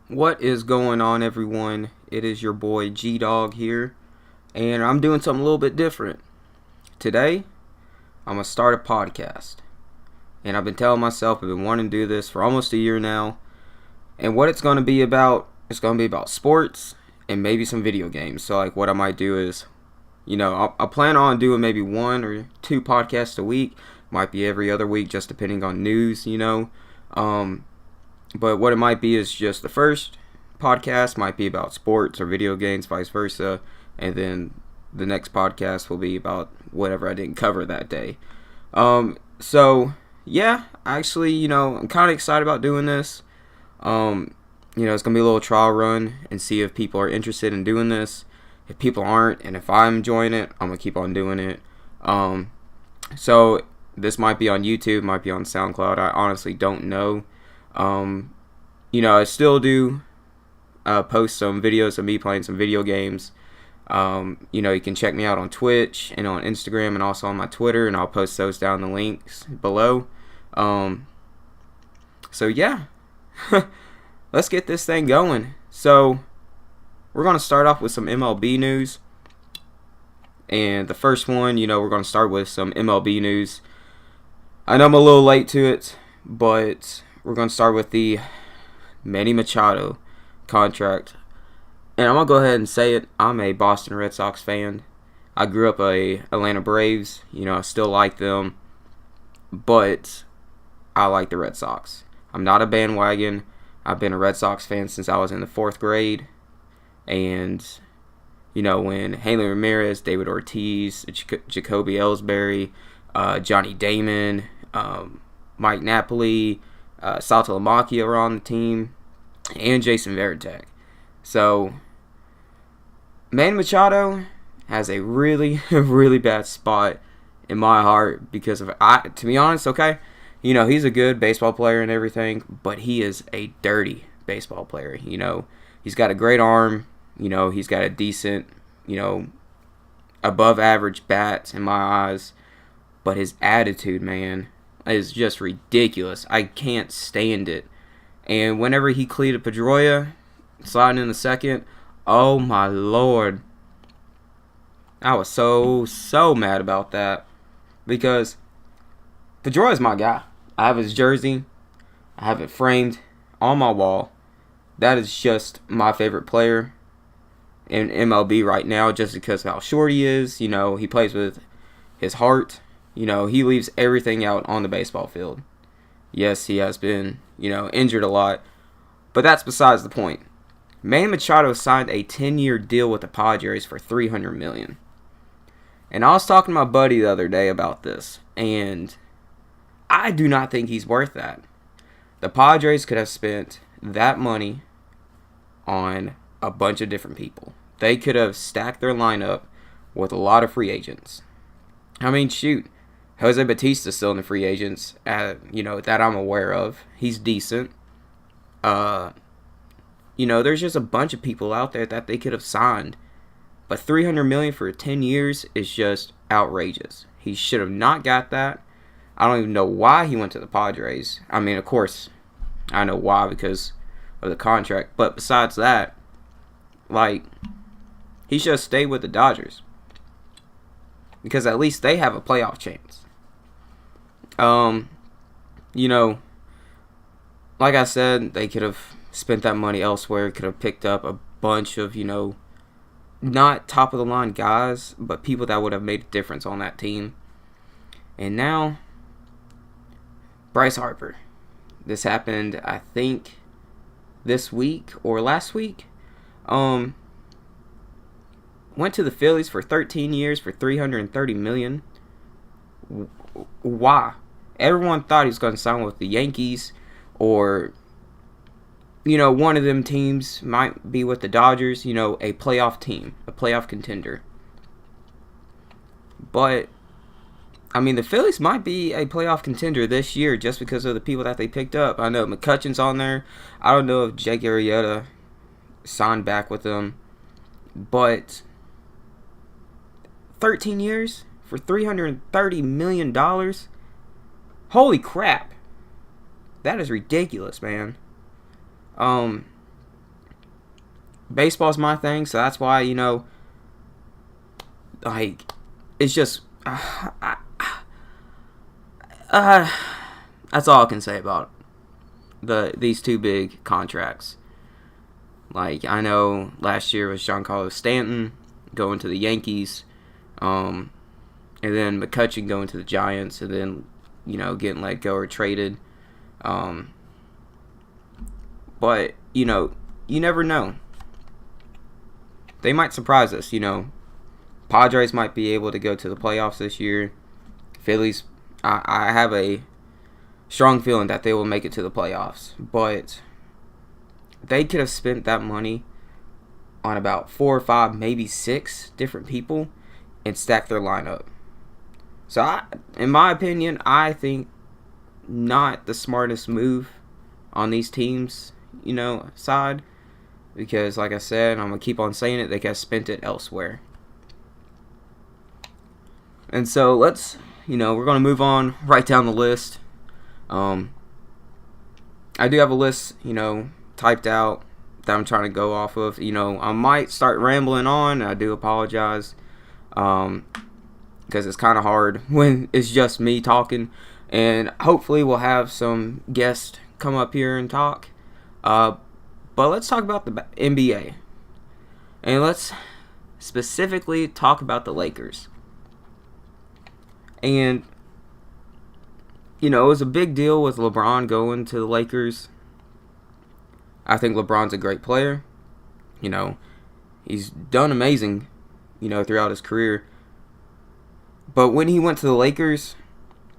What is going on, everyone? It is your boy G Dog here, and I'm doing something a little bit different. Today, I'm gonna start a podcast, and I've been telling myself I've been wanting to do this for almost a year now. And what it's gonna be about, it's gonna be about sports and maybe some video games. So, like, what I might do is, I'll plan on doing maybe one or two podcasts a week. Might be every other week, just depending on news. Um, but what it might be is just the first podcast might be about sports or video games, vice versa. And then the next podcast will be about whatever I didn't cover that day. So, yeah, actually, I'm kind of excited about doing this. It's going to be a little trial run and see if people are interested in doing this. If people aren't, and if I'm enjoying it, I'm going to keep on doing it. So, this might be on YouTube, might be on SoundCloud. I honestly don't know. I still do post some videos of me playing some video games. You can check me out on Twitch and on Instagram and also on my Twitter, and I'll post those down in the links below. So yeah, let's get this thing going. So we're going to start off with some MLB news. And the first one, we're going to start with some MLB news. I know I'm a little late to it, but we're going to start with the Manny Machado contract. And I'm going to go ahead and say it. I'm a Boston Red Sox fan. I grew up a Atlanta Braves. I still like them. But I like the Red Sox. I'm not a bandwagon. I've been a Red Sox fan since I was in the 4th grade. And, when Hanley Ramirez, David Ortiz, Jacoby Ellsbury, Johnny Damon, Mike Napoli, Saltalamacchia were on the team, and Jason Varitek. So, Manny Machado has a really, really bad spot in my heart because of, to be honest, okay, he's a good baseball player and everything, but he is a dirty baseball player. He's got a great arm. He's got a decent, above average bat in my eyes, but his attitude, man, is just ridiculous. I can't stand it. And whenever he cleated Pedroia, sliding in the second, oh my lord, I was so mad about that because Pedroia's my guy. I have his jersey. I have it framed on my wall. That is just my favorite player in MLB right now, just because of how short he is. He plays with his heart. He leaves everything out on the baseball field. Yes, he has been, injured a lot, but that's besides the point. Manny Machado signed a 10-year deal with the Padres for $300 million. And I was talking to my buddy the other day about this, and I do not think he's worth that. The Padres could have spent that money on a bunch of different people. They could have stacked their lineup with a lot of free agents. I mean, shoot, Jose Bautista's still in the free agents, that I'm aware of. He's decent. There's just a bunch of people out there that they could have signed. But $300 million for 10 years is just outrageous. He should have not got that. I don't even know why he went to the Padres. I mean, of course, I know why because of the contract. But besides that, he should have stayed with the Dodgers. Because at least they have a playoff chance. Like I said, they could have spent that money elsewhere. Could have picked up a bunch of, not top of the line guys, but people that would have made a difference on that team. And now, Bryce Harper. This happened, I think, this week or last week. Went to the Phillies for 13 years for $330 million. Why? Everyone thought he was going to sign with the Yankees or, one of them teams might be with the Dodgers, a playoff team, a playoff contender. But, the Phillies might be a playoff contender this year just because of the people that they picked up. I know McCutchen's on there. I don't know if Jake Arrieta signed back with them. But 13 years for $330 million? Holy crap. That is ridiculous, man. baseball's my thing, so that's why, like, it's just, that's all I can say about these two big contracts. Like, I know last year was Giancarlo Stanton going to the Yankees, and then McCutchen going to the Giants, and then, getting let go or traded. But, you never know. They might surprise us, Padres might be able to go to the playoffs this year. Phillies, I have a strong feeling that they will make it to the playoffs. But they could have spent that money on about 4 or 5, maybe 6 different people and stacked their lineup. So, in my opinion, I think not the smartest move on these teams, side. Because, like I said, I'm going to keep on saying it, they could have spent it elsewhere. And so, let's, we're going to move on right down the list. I do have a list, typed out that I'm trying to go off of. I might start rambling on. I do apologize. Because it's kind of hard when it's just me talking. And hopefully we'll have some guests come up here and talk. But let's talk about the NBA. And let's specifically talk about the Lakers. And, it was a big deal with LeBron going to the Lakers. I think LeBron's a great player. He's done amazing, throughout his career. But when he went to the Lakers,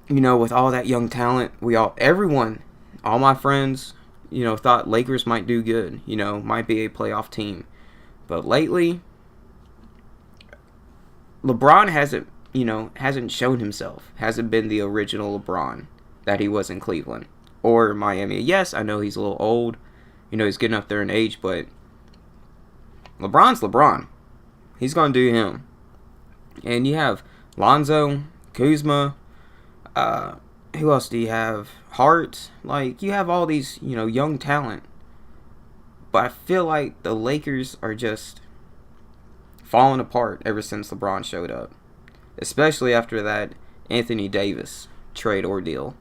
with all that young talent, all my friends, thought Lakers might do good, might be a playoff team. But lately, LeBron hasn't shown himself, hasn't been the original LeBron that he was in Cleveland or Miami. Yes, I know he's a little old, he's getting up there in age, but LeBron's LeBron. He's going to do him. And you have Lonzo, Kuzma, who else do you have? Hart. Like, you have all these, young talent. But I feel like the Lakers are just falling apart ever since LeBron showed up. Especially after that Anthony Davis trade ordeal.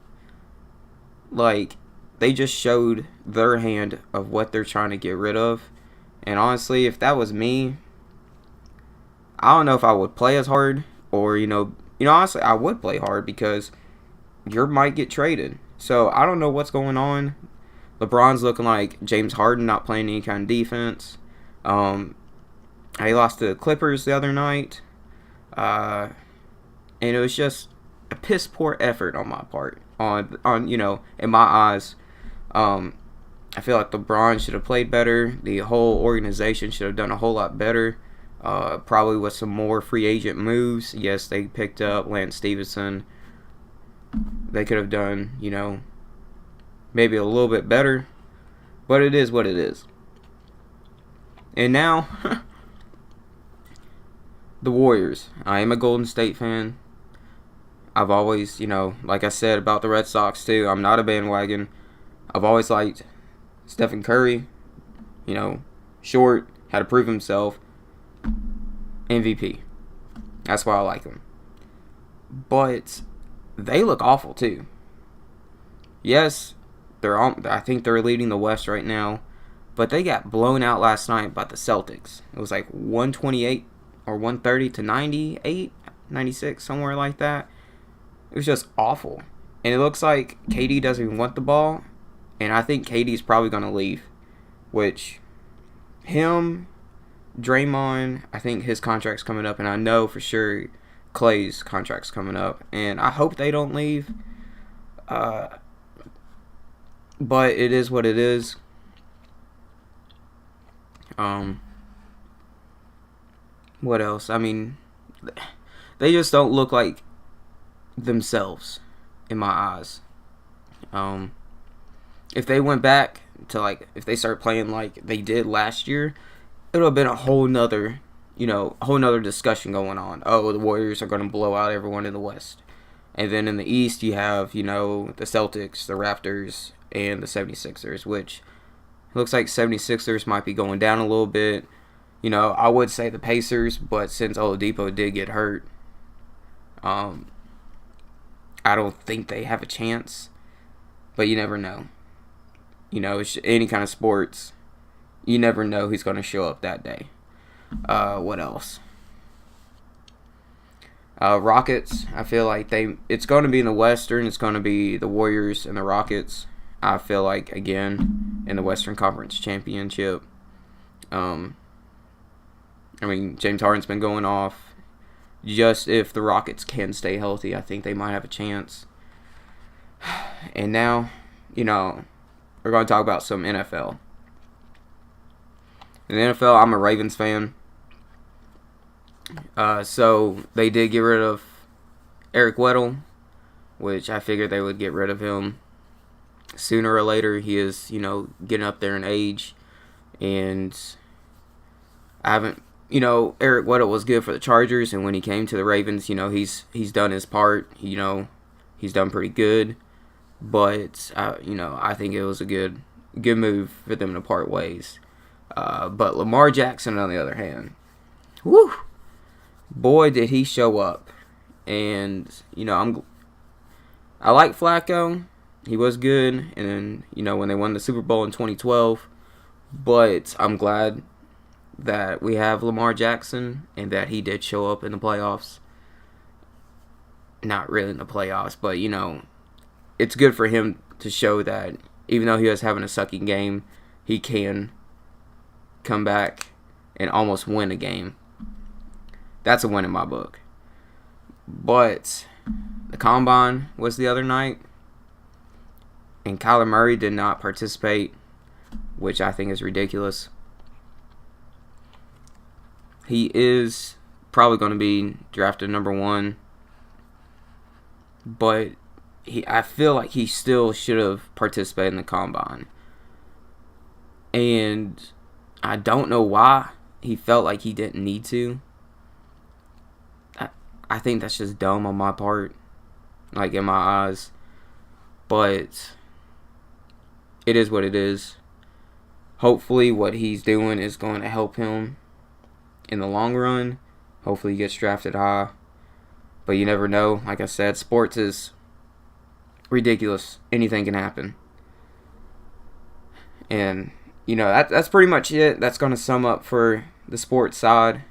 Like, they just showed their hand of what they're trying to get rid of. And honestly, if that was me, I don't know if I would play as hard. Or, honestly, I would play hard because you might get traded. So, I don't know what's going on. LeBron's looking like James Harden, not playing any kind of defense. He lost to the Clippers the other night. And it was just a piss poor effort on my part. In my eyes. I feel like LeBron should have played better. The whole organization should have done a whole lot better. Probably with some more free agent moves. Yes, they picked up Lance Stevenson. They could have done, maybe a little bit better. But it is what it is. And now, the Warriors. I am a Golden State fan. I've always, like I said about the Red Sox too, I'm not a bandwagon. I've always liked Stephen Curry. Short, had to prove himself. MVP. That's why I like him. But they look awful too. Yes, I think they're leading the West right now, but they got blown out last night by the Celtics. It was like 128 or 130 to 98, 96, somewhere like that. It was just awful. And it looks like KD doesn't even want the ball, and I think KD's probably going to leave, which him, Draymond, I think his contract's coming up, and I know for sure Clay's contract's coming up, and I hope they don't leave. But it is what it is. What else? I mean, they just don't look like themselves in my eyes. If they went back to if they start playing like they did last year, it would have been a whole nother discussion going on. Oh, the Warriors are going to blow out everyone in the West. And then in the East, you have, the Celtics, the Raptors, and the 76ers, which It looks like 76ers might be going down a little bit. I would say the Pacers, but since Oladipo did get hurt, I don't think they have a chance. But you never know. It's any kind of sports. You never know who's going to show up that day. What else? Rockets, I feel like it's going to be in the Western. It's going to be the Warriors and the Rockets. I feel like, again, in the Western Conference Championship. James Harden's been going off. Just if the Rockets can stay healthy, I think they might have a chance. And now, we're going to talk about some NFL. In the NFL, I'm a Ravens fan. So they did get rid of Eric Weddle, which I figured they would get rid of him sooner or later. He is, getting up there in age. And I haven't, Eric Weddle was good for the Chargers. And when he came to the Ravens, he's done his part. He's done pretty good. But, I think it was a good move for them to part ways. But Lamar Jackson, on the other hand, whew, boy, did he show up. And, I like Flacco. He was good. And then, when they won the Super Bowl in 2012. But I'm glad that we have Lamar Jackson and that he did show up in the playoffs. Not really in the playoffs, but, it's good for him to show that even though he was having a sucking game, he can come back and almost win a game. That's a win in my book. But the Combine was the other night, and Kyler Murray did not participate, which I think is ridiculous. He is probably going to be drafted number 1, but I feel like he still should have participated in the Combine. And I don't know why he felt like he didn't need to. I think that's just dumb on my part, like in my eyes. But it is what it is. Hopefully what he's doing is going to help him in the long run. Hopefully he gets drafted high. But you never know. Like I said, sports is ridiculous. Anything can happen. And, that's pretty much it. That's going to sum up for the sports side.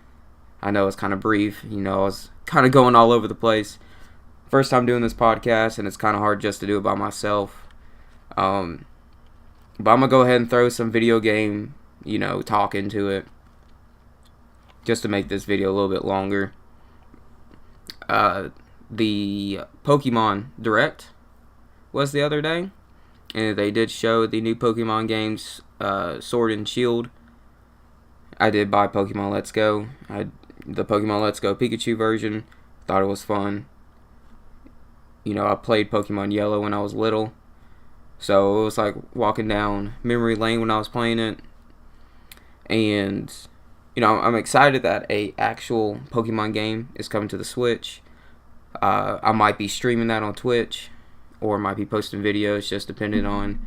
I know it's kind of brief. I was kind of going all over the place. First time doing this podcast, and it's kind of hard just to do it by myself. But I'm going to go ahead and throw some video game, talk into it. Just to make this video a little bit longer. The Pokemon Direct was the other day, and they did show the new Pokemon games, Sword and Shield. I did buy Pokemon Let's Go. The Pokemon Let's Go Pikachu version. Thought it was fun. I played Pokemon Yellow when I was little, so it was like walking down memory lane when I was playing it. And I'm excited that a actual Pokemon game is coming to the Switch. I might be streaming that on Twitch, or might be posting videos, just depending on,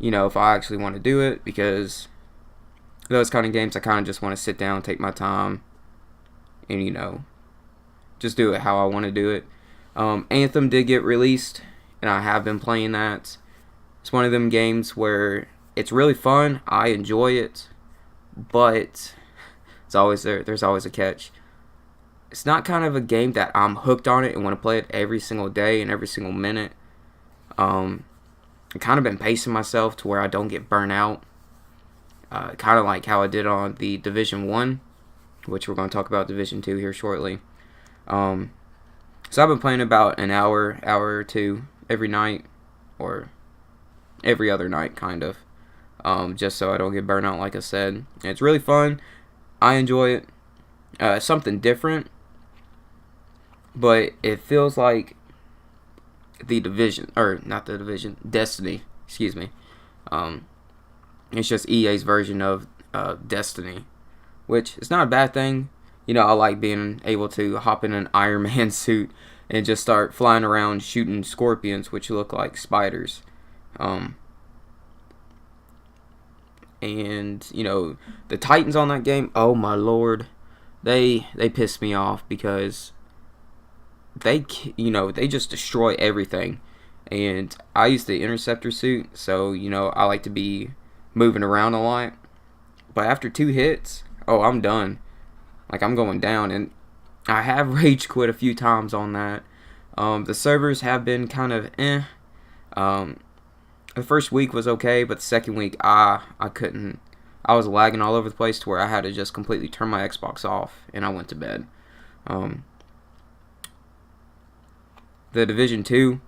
if I actually want to do it, because those kind of games I kind of just want to sit down, take my time, and, just do it how I want to do it. Anthem did get released, and I have been playing that. It's one of them games where it's really fun, I enjoy it, but it's always there's always a catch. It's not kind of a game that I'm hooked on it and want to play it every single day and every single minute. I've kind of been pacing myself to where I don't get burnt out. Kind of like how I did on the Division 1, which we're going to talk about Division 2 here shortly. So I've been playing about an hour or two every night, or every other night, kind of. Just so I don't get burnt out, like I said. And it's really fun. I enjoy it. It's something different, but it feels like Destiny, excuse me. It's just EA's version of Destiny, which is not a bad thing. I like being able to hop in an Iron Man suit and just start flying around shooting scorpions, which look like spiders. And the Titans on that game, oh my lord, they pissed me off because they just destroy everything. And I use the interceptor suit, so I like to be moving around a lot. But after 2 hits, oh, I'm done. Like, I'm going down, and I have rage quit a few times on that. The servers have been kind of the first week was okay, but the second week I couldn't. I was lagging all over the place to where I had to just completely turn my Xbox off, and I went to bed. The Division 2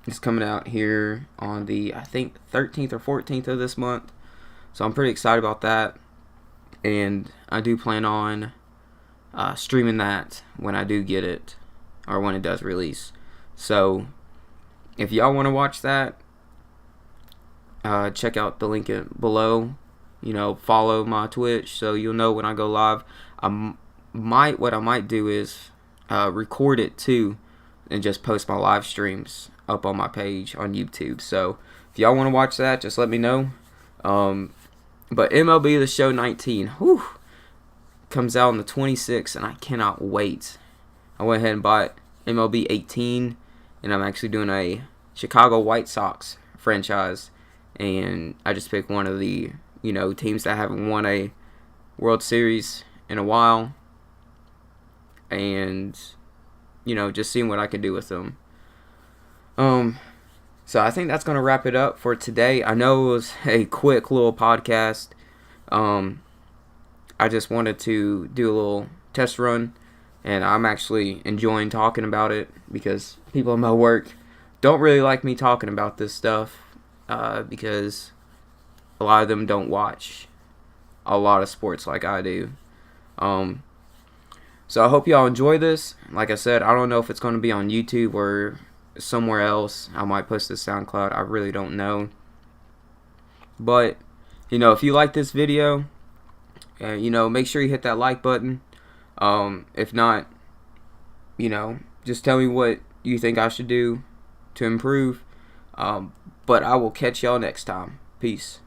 is coming out here on the, I think, 13th or 14th of this month. So I'm pretty excited about that. And I do plan on streaming that when I do get it, or when it does release. So if y'all want to watch that, check out the link below. Follow my Twitch so you'll know when I go live. What I might do is record it too, and just post my live streams up on my page on YouTube. So if y'all want to watch that, just let me know. But MLB The Show 19, comes out on the 26th, and I cannot wait. I went ahead and bought MLB 18, and I'm actually doing a Chicago White Sox franchise, and I just picked one of the teams that haven't won a World Series in a while, and just seeing what I can do with them. So I think that's going to wrap it up for today. I know it was a quick little podcast. I just wanted to do a little test run, and I'm actually enjoying talking about it because people in my work don't really like me talking about this stuff because a lot of them don't watch a lot of sports like I do. So I hope y'all enjoy this. Like I said, I don't know if it's going to be on YouTube or somewhere else. I might post this SoundCloud. I really don't know. But, if you like this video, make sure you hit that like button. If not, just tell me what you think I should do to improve. But I will catch y'all next time. Peace.